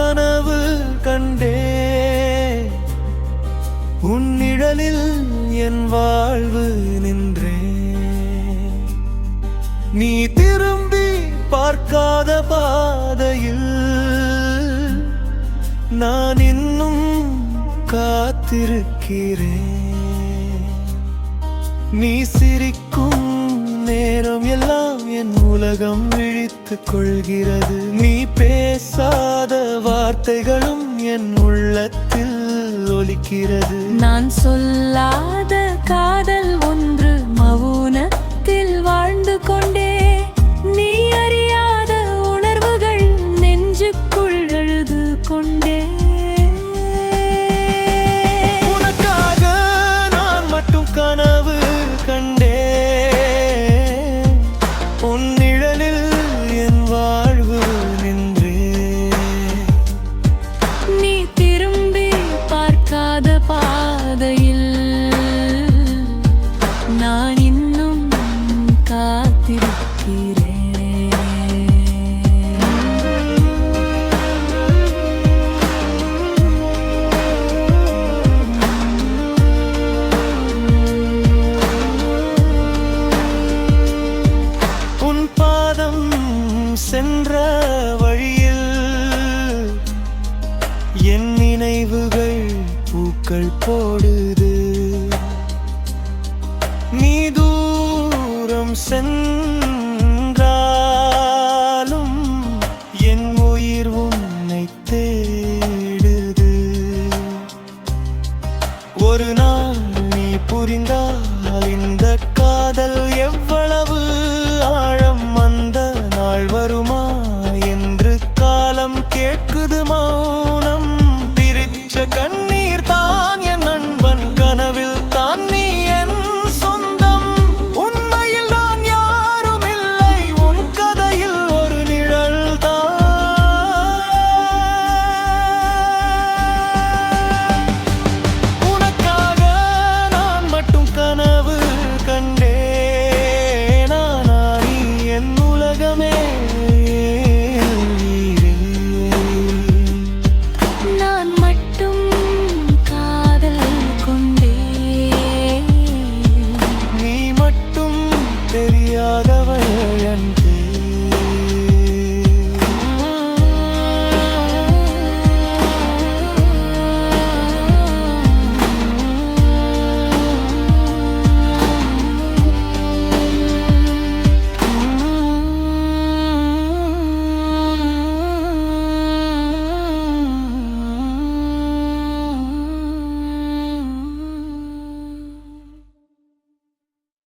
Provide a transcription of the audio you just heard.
கனவு கண்டே, உன் நிழலில் என் வாழ்வு நின்றே. நீ திரும்பி பார்க்காத பாதையில் நான் இன்னும் காத்திருக்கிறேன். நீ சிரிக்கும் நேரம் எல்லாம் என் உலகம் விழித்துக் கொள்கிறது. நீ பேசாத வார்த்தைகளும் என் உள்ளத்தில் ஒலிக்கிறது. நான் சொல்லாத காதல் ஒன்று மௌனத்தில் வாழ்ந்து கொண்டே, நீ அறியாத உணர்வுகள் நெஞ்சுக்குள் எழுது கொண்டே. உனக்காக நான் மட்டும் கனவு கண்டே, உன் நிழலில் என் வாழ்வு நின்றே. நீ திரும்பி பார்க்காத பாதையில் நான் இன்னும் காத்திருக்கிறேன். உன் பாதம் சென்ற வழியில் என் நினைவுகள் பூக்கள் போடுது. நீ தூரம் சென்ற